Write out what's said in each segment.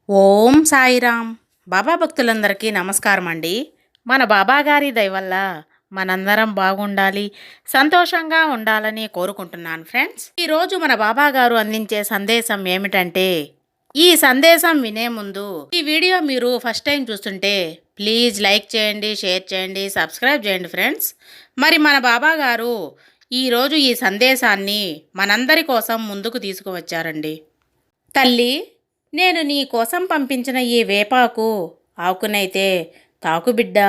ఓం సాయిరామ్. బాబా భక్తులందరికీ నమస్కారం అండి. మన బాబా గారి దయ వల్ల మనందరం బాగుండాలి, సంతోషంగా ఉండాలని కోరుకుంటున్నాను ఫ్రెండ్స్. ఈరోజు మన బాబా గారు అందించే సందేశం ఏమిటంటే, ఈ సందేశం వినే ముందు ఈ వీడియో మీరు ఫస్ట్ టైం చూస్తుంటే ప్లీజ్ లైక్ చేయండి, షేర్ చేయండి, సబ్స్క్రైబ్ చేయండి ఫ్రెండ్స్. మరి మన బాబా గారు ఈరోజు ఈ సందేశాన్ని మనందరి కోసం ముందుకు తీసుకువచ్చారండి. తల్లి, నేను నీ కోసం పంపించిన ఈ వేపాకు ఆకునైతే తాకు బిడ్డా.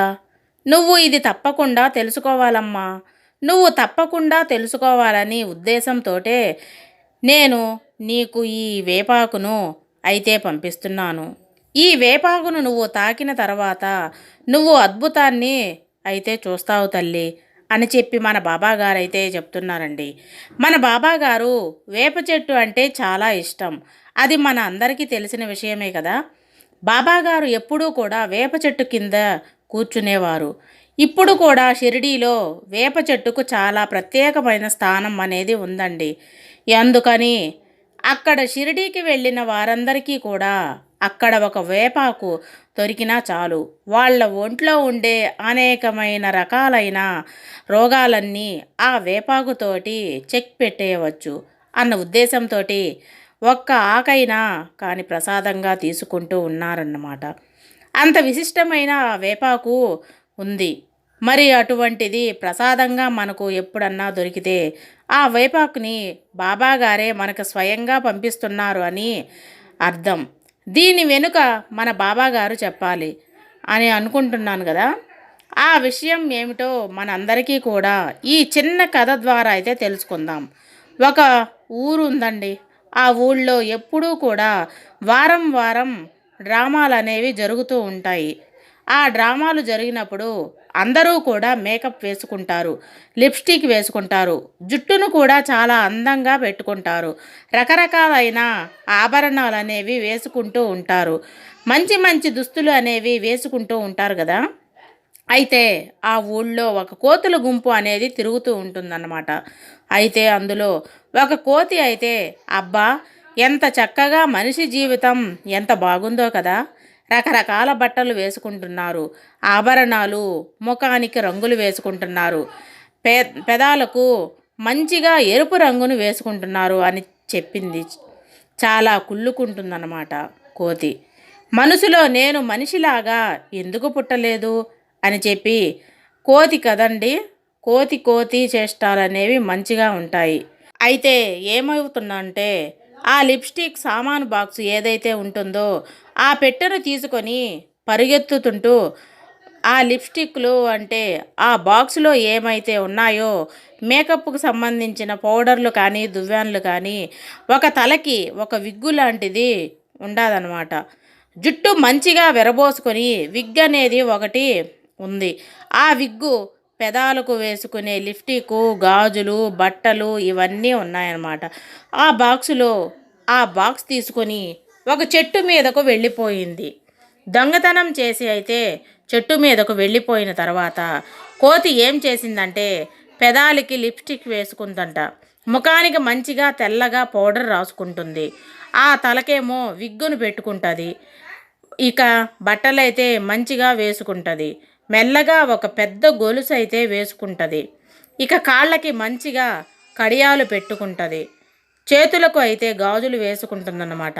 నువ్వు ఇది తప్పకుండా తెలుసుకోవాలమ్మా. నువ్వు తప్పకుండా తెలుసుకోవాలని ఉద్దేశంతోటే నేను నీకు ఈ వేపాకును అయితే పంపిస్తున్నాను. ఈ వేపాకును నువ్వు తాకిన తర్వాత నువ్వు అద్భుతాన్ని అయితే చూస్తావు తల్లి అని చెప్పి మన బాబాగారు అయితే చెప్తున్నారండి. మన బాబాగారు వేప చెట్టు అంటే చాలా ఇష్టం. అది మన అందరికీ తెలిసిన విషయమే కదా. బాబాగారు ఎప్పుడూ కూడా వేప చెట్టు కింద కూర్చునేవారు. ఇప్పుడు కూడా షిరిడీలో వేప చెట్టుకు చాలా ప్రత్యేకమైన స్థానం అనేది ఉందండి. అందుకని అక్కడ షిరిడీకి వెళ్ళిన వారందరికీ కూడా అక్కడ ఒక వేపాకు దొరికినా చాలు, వాళ్ళ ఒంట్లో ఉండే అనేకమైన రకాలైన రోగాలన్నీ ఆ వేపాకుతోటి చెక్ పెట్టేయవచ్చు అన్న ఉద్దేశంతో ఒక్క ఆకైనా కానీ ప్రసాదంగా తీసుకుంటూ ఉన్నారన్నమాట. అంత విశిష్టమైన వేపాకు ఉంది. మరి అటువంటిది ప్రసాదంగా మనకు ఎప్పుడన్నా దొరికితే ఆ వేపాకుని బాబాగారే మనకు స్వయంగా పంపిస్తున్నారు అని అర్థం. దీని వెనుక మన బాబాగారు చెప్పాలి అని అనుకుంటున్నాను కదా. ఆ విషయం ఏమిటో మనందరికీ కూడా ఈ చిన్న కథ ద్వారా అయితే తెలుసుకుందాం. ఒక ఊరు ఉందండి. ఆ ఊళ్ళో ఎప్పుడూ కూడా వారం వారం డ్రామాలు అనేవి జరుగుతూ ఉంటాయి. ఆ డ్రామాలు జరిగినప్పుడు అందరూ కూడా మేకప్ వేసుకుంటారు, లిప్స్టిక్ వేసుకుంటారు, జుట్టును కూడా చాలా అందంగా పెట్టుకుంటారు, రకరకాలైన ఆభరణాలు అనేవి వేసుకుంటూ ఉంటారు, మంచి మంచి దుస్తులు అనేవి వేసుకుంటూ ఉంటారు కదా. అయితే ఆ ఊళ్ళో ఒక కోతుల గుంపు అనేది తిరుగుతూ ఉంటుందన్నమాట. అయితే అందులో ఒక కోతి అయితే, అబ్బా ఎంత చక్కగా మనిషి జీవితం ఎంత బాగుందో కదా, రకరకాల బట్టలు వేసుకుంటున్నారు, ఆభరణాలు, ముఖానికి రంగులు వేసుకుంటున్నారు, పెదాలకు మంచిగా ఎరుపు రంగును వేసుకుంటున్నారు అని చెప్పింది. చాలా కుళ్ళుకుంటుందన్నమాట కోతి. మనసులో నేను మనిషిలాగా ఎందుకు పుట్టలేదు అని చెప్పి, కోతి కదండి, కోతి కోతి చేష్టాలనేవి మంచిగా ఉంటాయి. అయితే ఏమవుతుందంటే, ఆ లిప్స్టిక్ సామాను బాక్స్ ఏదైతే ఉంటుందో ఆ పెట్టెను తీసుకొని పరిగెత్తుతుంటూ ఆ లిప్స్టిక్లు అంటే ఆ బాక్స్లో ఏమైతే ఉన్నాయో మేకప్కు సంబంధించిన పౌడర్లు కానీ దువ్వాన్లు కానీ, ఒక తలకి ఒక విగ్గు లాంటిది ఉండదన్నమాట. జుట్టు మంచిగా విరబోసుకొని విగ్ అనేది ఒకటి ఉంది. ఆ విగ్గు, పెదాలకు వేసుకునే లిప్స్టిక్, గాజులు, బట్టలు ఇవన్నీ ఉన్నాయన్నమాట. ఆ బాక్సులో ఆ బాక్స్ తీసుకొని ఒక చెట్టు మీదకు వెళ్ళిపోయింది. దొంగతనం చేసి అయితే చెట్టు మీదకు వెళ్ళిపోయిన తర్వాత కోతి ఏం చేసిందంటే, పెదాలకి లిప్స్టిక్ వేసుకుందంట, ముఖానికి మంచిగా తెల్లగా పౌడర్ రాసుకుంటుంది, ఆ తలకేమో విగ్గును పెట్టుకుంటుంది, ఇక బట్టలైతే మంచిగా వేసుకుంటుంది, మెల్లగా ఒక పెద్ద గొలుసు అయితే వేసుకుంటుంది, ఇక కాళ్ళకి మంచిగా కడియాలు పెట్టుకుంటుంది, చేతులకు అయితే గాజులు వేసుకుంటుందన్నమాట.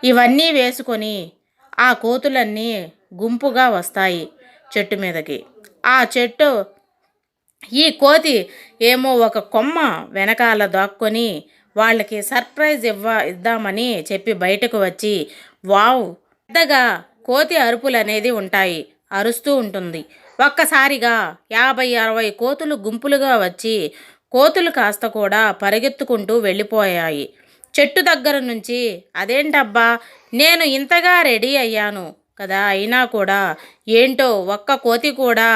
ఇవన్నీ వేసుకొని ఆ కోతులన్నీ గుంపుగా వస్తాయి చెట్టు మీదకి. ఆ చెట్టు ఈ కోతి ఏమో ఒక కొమ్మ వెనకాల దాక్కొని వాళ్ళకి సర్ప్రైజ్ ఇద్దామని చెప్పి బయటకు వచ్చి, వావ్, పెద్దగా కోతి అరుపులు అనేది ఉంటాయి, అరుస్తూ ఉంటుంది. ఒక్కసారిగా 50-60 కోతులు గుంపులుగా వచ్చి కోతులు కాస్త కూడా పరిగెత్తుకుంటూ వెళ్ళిపోయాయి చెట్టు దగ్గర నుంచి. అదేంటబ్బా, నేను ఇంతగా రెడీ అయ్యాను కదా, అయినా కూడా ఏంటో ఒక్క కోతి కూడా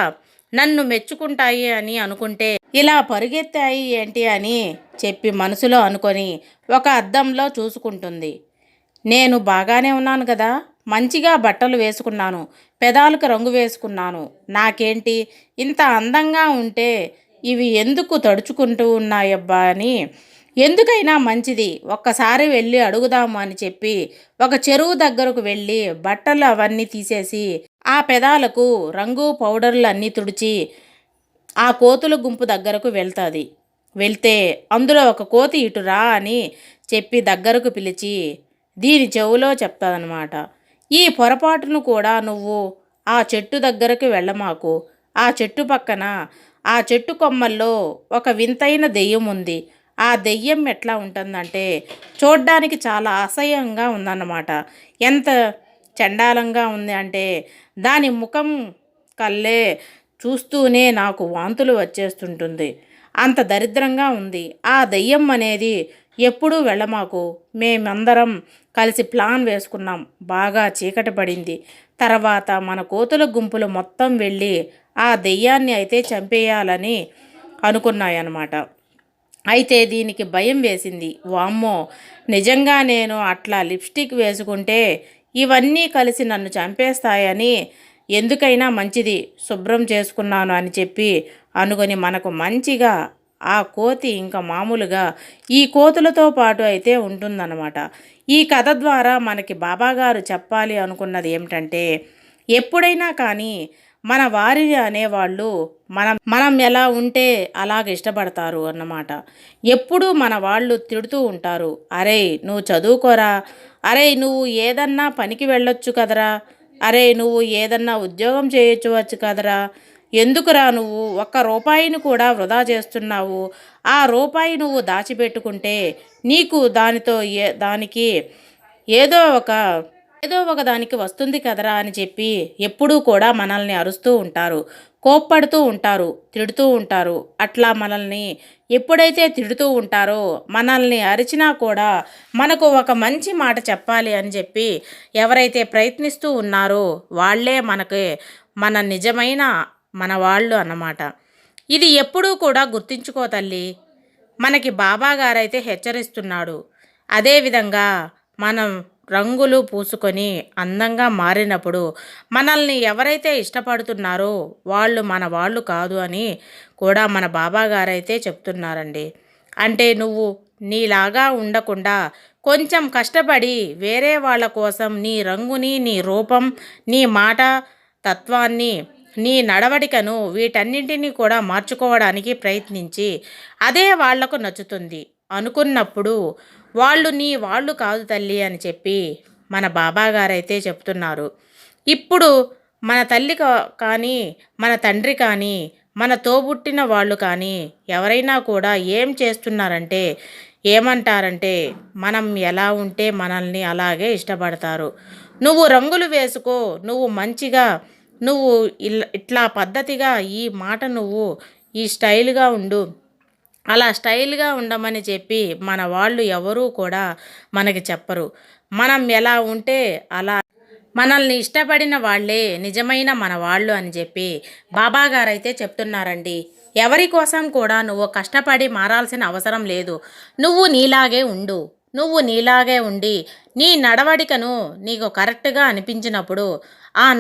నన్ను మెచ్చుకుంటాయి అని అనుకుంటే ఇలా పరుగెత్తాయి ఏంటి అని చెప్పి మనసులో అనుకొని ఒక అద్దంలో చూసుకుంటుంది. నేను బాగానే ఉన్నాను కదా, మంచిగా బట్టలు వేసుకున్నాను, పెదాలకు రంగు వేసుకున్నాను, నాకేంటి ఇంత అందంగా ఉంటే ఇవి ఎందుకు తడుచుకుంటూ ఉన్నాయబ్బా అని ఎందుకైనా మంచిది ఒక్కసారి వెళ్ళి అడుగుదాము అని చెప్పి ఒక చెరువు దగ్గరకు వెళ్ళి బట్టలు అవన్నీ తీసేసి ఆ పెదాలకు రంగు పౌడర్లు అన్నీ తుడిచి ఆ కోతుల గుంపు దగ్గరకు వెళ్తుంది. వెళ్తే అందులో ఒక కోతి ఇటు రా అని చెప్పి దగ్గరకు పిలిచి దీని చెవులో చెప్తాదనమాట. ఈ పొరపాటును కూడా నువ్వు ఆ చెట్టు దగ్గరకు వెళ్ళమాకు. ఆ చెట్టు పక్కన ఆ చెట్టు కొమ్మల్లో ఒక వింతైన దెయ్యం ఉంది. ఆ దెయ్యం ఎట్లా ఉంటుందంటే చూడ్డానికి చాలా అసహ్యంగా ఉందన్నమాట. ఎంత చండాలంగా ఉంది అంటే దాని ముఖం కల్లే చూస్తూనే నాకు వాంతులు వచ్చేస్తుంటుంది. అంత దరిద్రంగా ఉంది. ఆ దెయ్యం అనేది ఎప్పుడూ వెళ్ళమాకు. మేమందరం కలిసి ప్లాన్ వేసుకున్నాం. బాగా చీకటి పడింది. తర్వాత మన కోతుల గుంపులు మొత్తం వెళ్ళి ఆ దెయ్యాన్ని అయితే చంపేయాలని అనుకున్నాయన్నమాట. అయితే దీనికి భయం వేసింది. వామ్మో, నిజంగా నేను అట్లా లిప్స్టిక్ వేసుకుంటే ఇవన్నీ కలిసి నన్ను చంపేస్తాయని ఎందుకైనా మంచిది శుభ్రం చేసుకున్నాను అని చెప్పి అనుకొని మనకు మంచిగా ఆ కోతి ఇంకా మామూలుగా ఈ కోతులతో పాటు అయితే ఉంటుందన్నమాట. ఈ కథ ద్వారా మనకి బాబాగారు చెప్పాలి అనుకున్నది ఏమిటంటే ఎప్పుడైనా కానీ మన వారి అనేవాళ్ళు మనం మనం ఎలా ఉంటే అలాగ ఇష్టపడతారు అన్నమాట. ఎప్పుడూ మన వాళ్ళు తిడుతూ ఉంటారు. అరే నువ్వు చదువుకోరా, అరే నువ్వు ఏదన్నా పనికి వెళ్ళొచ్చు కదరా, అరే నువ్వు ఏదన్నా ఉద్యోగం చేయొచ్చు కదరా, ఎందుకురా నువ్వు ఒక్క రూపాయిని కూడా వృధా చేస్తున్నావు, ఆ రూపాయి నువ్వు దాచిపెట్టుకుంటే నీకు దానితో దానికి ఏదో ఒక దానికి వస్తుంది కదరా అని చెప్పి ఎప్పుడూ కూడా మనల్ని అరుస్తూ ఉంటారు, కోప్పడుతూ ఉంటారు, తిడుతూ ఉంటారు. అట్లా మనల్ని ఎప్పుడైతే తిడుతూ ఉంటారో మనల్ని అరిచినా కూడా మనకు ఒక మంచి మాట చెప్పాలి అని చెప్పి ఎవరైతే ప్రయత్నిస్తూ ఉన్నారో వాళ్ళే మన నిజమైన మన వాళ్ళు అన్నమాట. ఇది ఎప్పుడూ కూడా గుర్తించుకో తల్లి. మనకి బాబా గారైతే హెచ్చరిస్తున్నాడు. అదేవిధంగా మనం రంగులు పూసుకొని అందంగా మారినప్పుడు మనల్ని ఎవరైతే ఇష్టపడుతున్నారో వాళ్ళు మన వాళ్ళు కాదు అని కూడా మన బాబా గారైతే చెప్తున్నారండి. అంటే నువ్వు నీలాగా ఉండకుండా కొంచెం కష్టపడి వేరే వాళ్ళ కోసం నీ రంగుని, నీ రూపం, నీ మాట తత్వాన్ని, నీ నడవడికను వీటన్నింటినీ కూడా మార్చుకోవడానికి ప్రయత్నించి అదే వాళ్లకు నచ్చుతుంది అనుకున్నప్పుడు వాళ్ళు నీ వాళ్ళు కాదు తల్లి అని చెప్పి మన బాబాగారైతే చెప్తున్నారు. ఇప్పుడు మన తల్లి కానీ మన తండ్రి కానీ మన తోబుట్టిన వాళ్ళు కానీ ఎవరైనా కూడా ఏం చేస్తున్నారంటే ఏమంటారంటే మనం ఎలా ఉంటే మనల్ని అలాగే ఇష్టపడతారు. నువ్వు రంగులు వేసుకో, నువ్వు మంచిగా, నువ్వు ఇట్లా పద్ధతిగా ఈ మాట నువ్వు ఈ స్టైల్గా ఉండు, అలా స్టైల్గా ఉండమని చెప్పి మన వాళ్ళు ఎవరూ కూడా మనకి చెప్పరు. మనం ఎలా ఉంటే అలా మనల్ని ఇష్టపడిన వాళ్ళే నిజమైన మన వాళ్ళు అని చెప్పి బాబాగారైతే చెప్తున్నారండి. ఎవరి కోసం కూడా నువ్వు కష్టపడి మారాల్సిన అవసరం లేదు. నువ్వు నీలాగే ఉండు. నువ్వు నీలాగే ఉండి నీ నడవడికను నీకు కరెక్ట్గా అనిపించినప్పుడు ఆ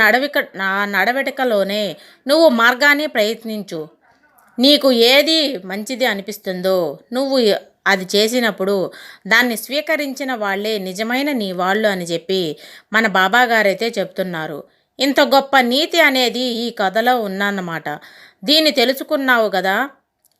నడవడికలోనే నువ్వు మార్గాన్ని ప్రయత్నించు. నీకు ఏది మంచిది అనిపిస్తుందో నువ్వు అది చేసినప్పుడు దాన్ని స్వీకరించిన వాళ్ళే నిజమైన నీ వాళ్ళు అని చెప్పి మన బాబాగారైతే చెప్తున్నారు. ఇంత గొప్ప నీతి అనేది ఈ కథలో ఉందన్నమాట. దీన్ని తెలుసుకున్నావు కదా,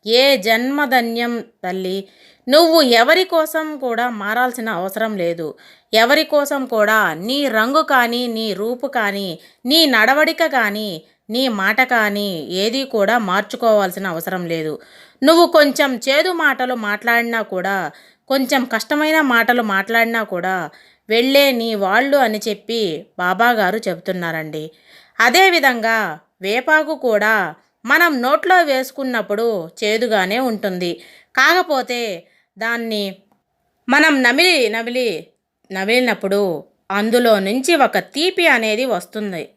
ఏ జన్మధన్యం తల్లి. నువ్వు ఎవరి కోసం కూడా మారాల్సిన అవసరం లేదు. ఎవరి కోసం కూడా నీ రంగు కానీ, నీ రూపు కానీ, నీ నడవడిక కానీ, నీ మాట కానీ ఏది కూడా మార్చుకోవాల్సిన అవసరం లేదు. నువ్వు కొంచెం చేదు మాటలు మాట్లాడినా కూడా, కొంచెం కష్టమైన మాటలు మాట్లాడినా కూడా వెళ్ళే నీ వాళ్ళు అని చెప్పి బాబాగారు చెబుతున్నారండి. అదేవిధంగా వేపాకు కూడా మనం నోట్లో వేసుకున్నప్పుడు చేదుగానే ఉంటుంది. కాకపోతే దాన్ని మనం నమిలినప్పుడు అందులో నుంచి ఒక తీపి అనేది వస్తుంది.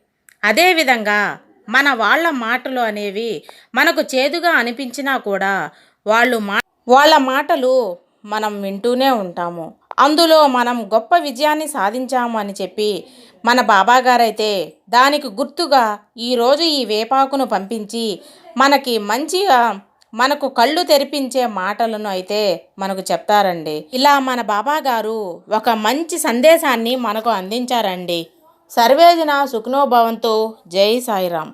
అదేవిధంగా మన వాళ్ళ మాటలు అనేవి మనకు చేదుగా అనిపించినా కూడా వాళ్ళ మాటలు మనం వింటూనే ఉంటాము. అందులో మనం గొప్ప విజయాన్ని సాధించాము అని చెప్పి మన బాబాగారైతే దానికి గుర్తుగా ఈరోజు ఈ వేపాకును పంపించి మనకి మంచిగా మనకు కళ్ళు తెరిపించే మాటలను అయితే మనకు చెప్తారండి. ఇలా మన బాబా గారు ఒక మంచి సందేశాన్ని మనకు అందించారండి. సర్వేజన సుఖనో భవంతు. జై సాయిరాం.